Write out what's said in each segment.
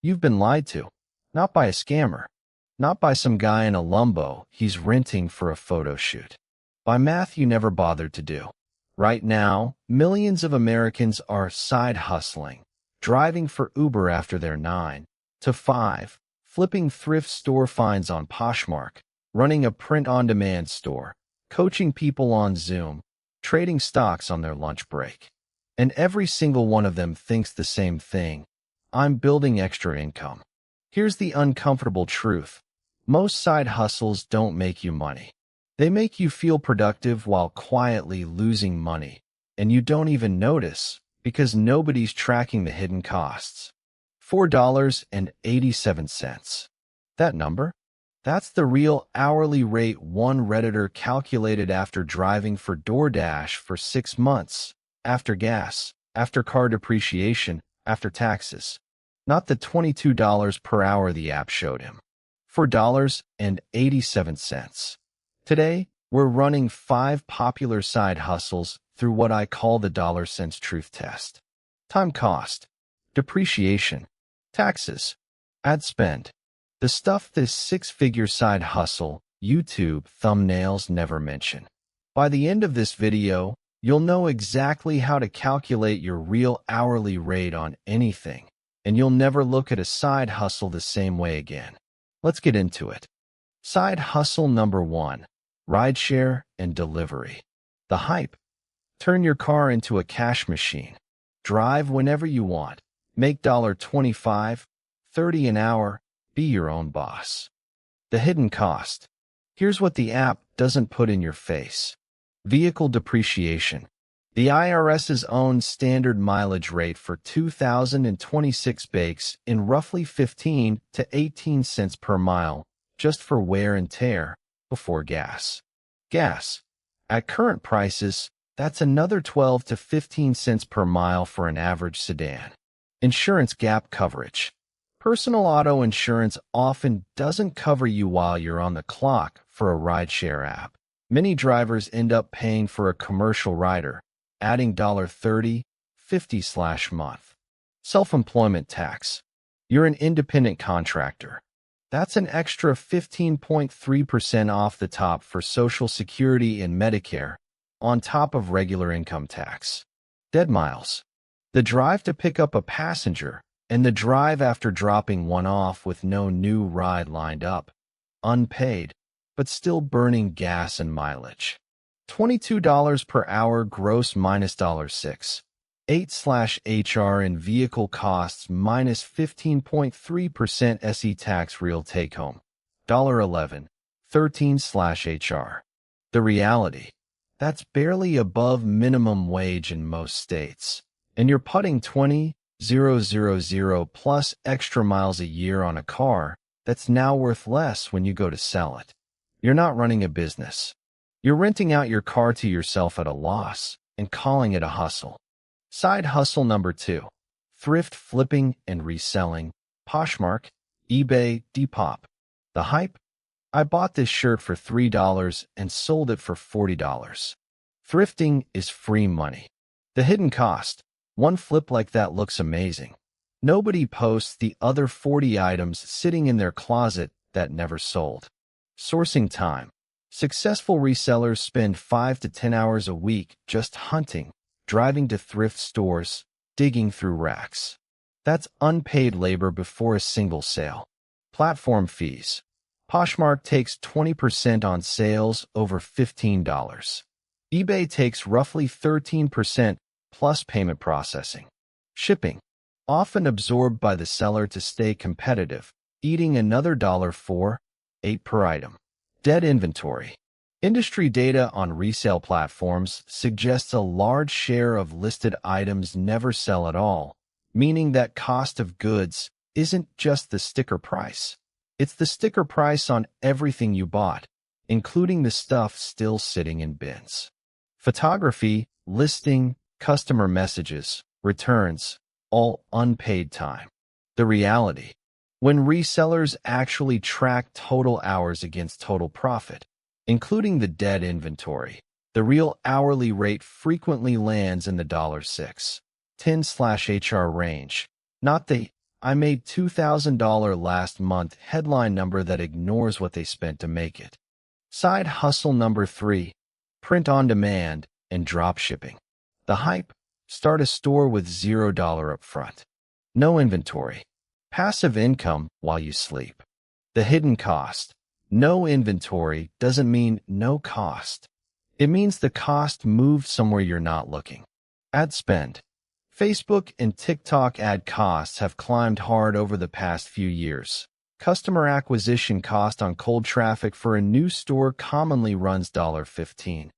You've been lied to. Not by a scammer. Not by some guy in a Lumbo he's renting for a photo shoot. By math you never bothered to do. Right now, millions of Americans are side hustling, driving for Uber after they're 9 to 5, flipping thrift store finds on Poshmark, running a print-on-demand store, coaching people on Zoom, trading stocks on their lunch break. And every single one of them thinks the same thing. I'm building extra income. Here's the uncomfortable truth. Most side hustles don't make you money. They make you feel productive while quietly losing money, and you don't even notice because nobody's tracking the hidden costs. $4.87. That number? That's the real hourly rate one Redditor calculated after driving for DoorDash for 6 months, after gas, after car depreciation, after taxes. Not the $22 per hour the app showed him. $4.87. Today, we're running 5 popular side hustles through what I call the $.cents truth test. Time cost, depreciation, taxes, ad spend. The stuff this 6-figure side hustle YouTube thumbnails never mention. By the end of this video, you'll know exactly how to calculate your real hourly rate on anything, and you'll never look at a side hustle the same way again. Let's get into it. Side hustle number 1. Rideshare and delivery. The hype. Turn your car into a cash machine. Drive whenever you want. Make $25, $30 an hour. Be your own boss. The hidden cost. Here's what the app doesn't put in your face. Vehicle depreciation. The IRS's own standard mileage rate for 2026 bakes in roughly 15 to 18 cents per mile just for wear and tear before gas. Gas. At current prices, that's another 12 to 15 cents per mile for an average sedan. Insurance gap coverage. Personal auto insurance often doesn't cover you while you're on the clock for a rideshare app. Many drivers end up paying for a commercial rider, adding $30, $50/month. Self-employment tax. You're an independent contractor. That's an extra 15.3% off the top for Social Security and Medicare, on top of regular income tax. Dead miles. The drive to pick up a passenger, and the drive after dropping one off with no new ride lined up. Unpaid, but still burning gas and mileage. $22 per hour gross minus $6. 8/HR and vehicle costs minus 15.3% SE tax real take home. $11. 13/HR. The reality. That's barely above minimum wage in most states. And you're putting 20,000 plus extra miles a year on a car that's now worth less when you go to sell it. You're not running a business. You're renting out your car to yourself at a loss and calling it a hustle. Side hustle number 2. Thrift flipping and reselling. Poshmark, eBay, Depop. The hype? I bought this shirt for $3 and sold it for $40. Thrifting is free money. The hidden cost. One flip like that looks amazing. Nobody posts the other 40 items sitting in their closet that never sold. Sourcing time. Successful resellers spend 5 to 10 hours a week just hunting, driving to thrift stores, digging through racks. That's unpaid labor before a single sale. Platform fees. Poshmark takes 20% on sales over $15. eBay takes roughly 13% plus payment processing. Shipping. Often absorbed by the seller to stay competitive, eating another $4.08 per item. Dead inventory. Industry data on resale platforms suggests a large share of listed items never sell at all, meaning that cost of goods isn't just the sticker price. It's the sticker price on everything you bought, including the stuff still sitting in bins. Photography, listing, customer messages, returns, all unpaid time. The reality. When resellers actually track total hours against total profit, including the dead inventory, the real hourly rate frequently lands in the $6.10/HR range, not the I made $2,000 last month headline number that ignores what they spent to make it. Side hustle number 3, print on demand and dropshipping. The hype, start a store with $0 upfront. No inventory. Passive income while you sleep. The hidden cost. No inventory doesn't mean no cost. It means the cost moved somewhere you're not looking. Ad spend. Facebook and TikTok ad costs have climbed hard over the past few years. Customer acquisition cost on cold traffic for a new store commonly runs $15,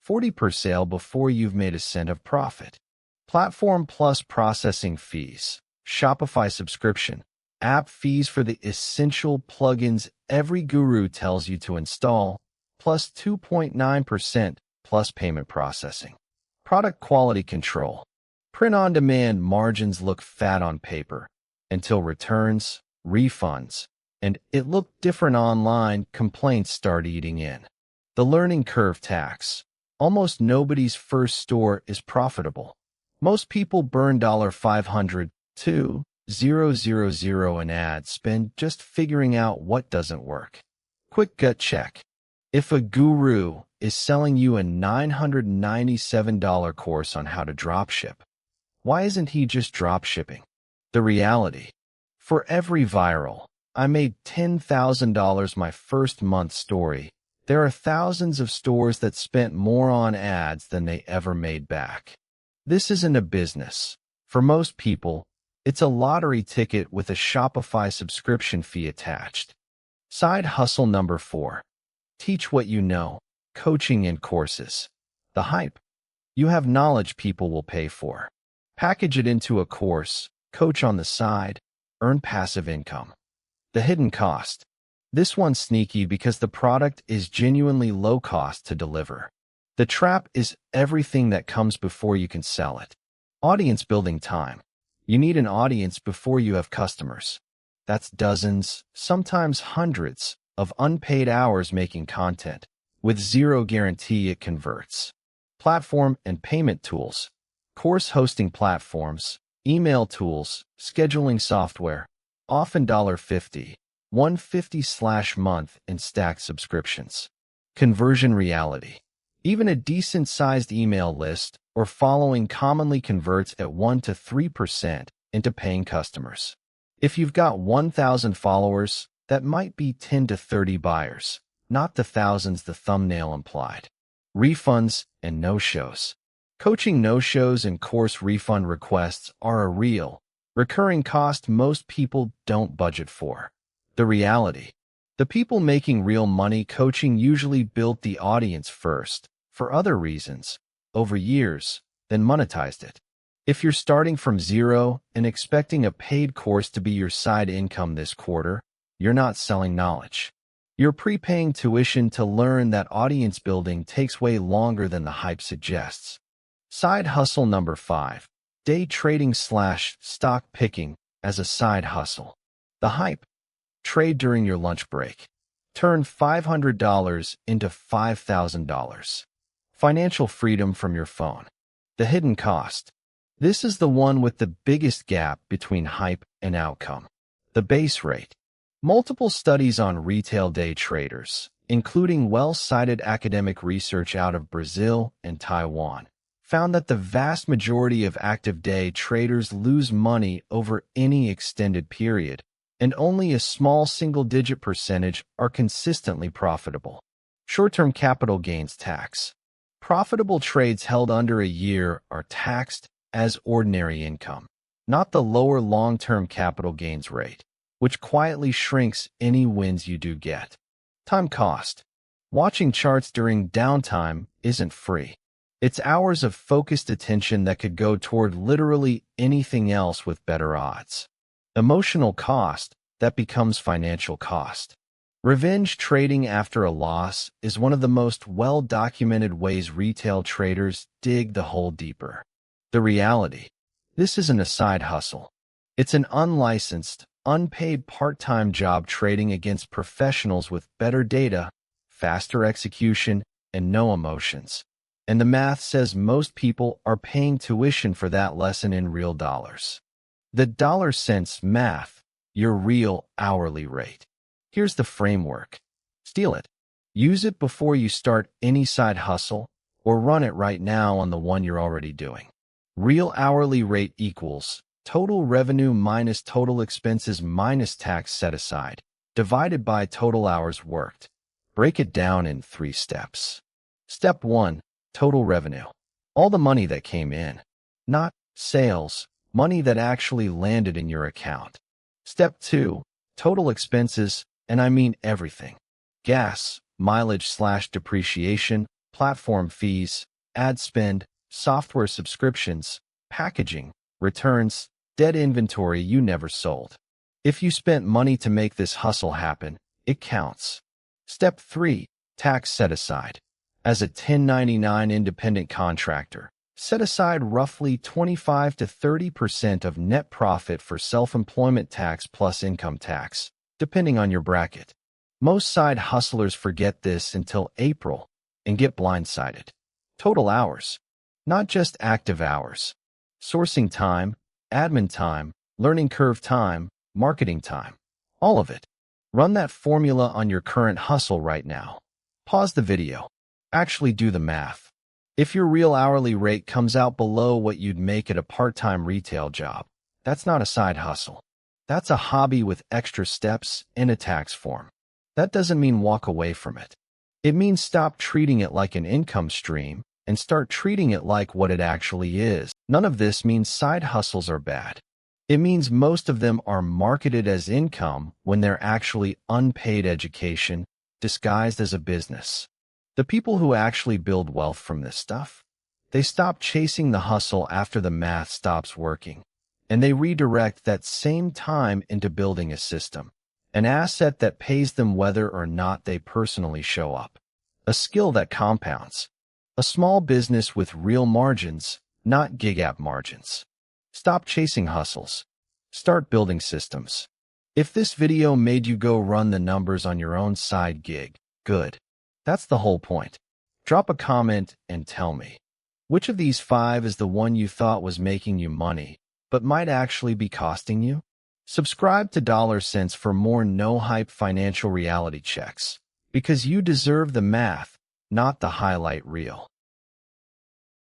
$40 per sale before you've made a cent of profit. Platform plus processing fees, Shopify subscription, app fees for the essential plugins every guru tells you to install, plus 2.9% plus payment processing. Product quality control. Print-on-demand margins look fat on paper until returns, refunds, and it looked different online complaints start eating in. The learning curve tax. Almost nobody's first store is profitable. Most people burn $500 to $0 in ad spend just figuring out what doesn't work. Quick gut check. If a guru is selling you a $997 course on how to dropship, why isn't he just dropshipping? The reality. For every viral, I made $10,000 my first month story, there are thousands of stores that spent more on ads than they ever made back. This isn't a business. For most people, it's a lottery ticket with a Shopify subscription fee attached. Side hustle number 4. Teach what you know. Coaching and courses. The hype. You have knowledge people will pay for. Package it into a course, coach on the side, earn passive income. The hidden cost. This one's sneaky because the product is genuinely low cost to deliver. The trap is everything that comes before you can sell it. Audience building time. You need an audience before you have customers. That's dozens, sometimes hundreds, of unpaid hours making content, with zero guarantee it converts. Platform and payment tools. Course hosting platforms, email tools, scheduling software, often $50, $150/month in stacked subscriptions. Conversion reality. Even a decent-sized email list or following commonly converts at 1 to 3% into paying customers. If you've got 1,000 followers, that might be 10 to 30 buyers, not the thousands the thumbnail implied. Refunds and no-shows. Coaching no-shows and course refund requests are a real, recurring cost most people don't budget for. The reality. The people making real money coaching usually built the audience first, for other reasons, over years, then monetized it. If you're starting from zero and expecting a paid course to be your side income this quarter, you're not selling knowledge. You're prepaying tuition to learn that audience building takes way longer than the hype suggests. Side hustle number 5. Day trading / stock picking as a side hustle. The hype. Trade during your lunch break. Turn $500 into $5,000. Financial freedom from your phone. The hidden cost. This is the one with the biggest gap between hype and outcome. The base rate. Multiple studies on retail day traders, including well-cited academic research out of Brazil and Taiwan, found that the vast majority of active day traders lose money over any extended period, and only a small single-digit percentage are consistently profitable. Short-term capital gains tax. Profitable trades held under a year are taxed as ordinary income, not the lower long-term capital gains rate, which quietly shrinks any wins you do get. Time cost. Watching charts during downtime isn't free. It's hours of focused attention that could go toward literally anything else with better odds. Emotional cost that becomes financial cost. Revenge trading after a loss is one of the most well-documented ways retail traders dig the hole deeper. The reality. This isn't a side hustle. It's an unlicensed, unpaid part-time job trading against professionals with better data, faster execution, and no emotions. And the math says most people are paying tuition for that lesson in real dollars. The dollar cents math, your real hourly rate. Here's the framework. Steal it. Use it before you start any side hustle, or run it right now on the one you're already doing. Real hourly rate equals total revenue minus total expenses minus tax set aside, divided by total hours worked. Break it down in 3 steps. Step 1. Total revenue. All the money that came in. Not sales, money that actually landed in your account. Step 2. Total expenses, and I mean everything. Gas, mileage/depreciation, platform fees, ad spend, software subscriptions, packaging, returns, dead inventory you never sold. If you spent money to make this hustle happen, it counts. Step 3. Tax set aside. As a 1099 independent contractor, set aside roughly 25 to 30% of net profit for self-employment tax plus income tax, depending on your bracket. Most side hustlers forget this until April and get blindsided. Total hours, not just active hours. Sourcing time, admin time, learning curve time, marketing time, all of it. Run that formula on your current hustle right now. Pause the video. Actually do the math. If your real hourly rate comes out below what you'd make at a part-time retail job, that's not a side hustle. That's a hobby with extra steps and a tax form. That doesn't mean walk away from it. It means stop treating it like an income stream and start treating it like what it actually is. None of this means side hustles are bad. It means most of them are marketed as income when they're actually unpaid education disguised as a business. The people who actually build wealth from this stuff, they stop chasing the hustle after the math stops working, and they redirect that same time into building a system, an asset that pays them whether or not they personally show up, a skill that compounds, a small business with real margins, not gig app margins. Stop chasing hustles. Start building systems. If this video made you go run the numbers on your own side gig, good. That's the whole point. Drop a comment and tell me, which of these 5 is the one you thought was making you money, but might actually be costing you? Subscribe to Dollar Cents for more no-hype financial reality checks, because you deserve the math, not the highlight reel.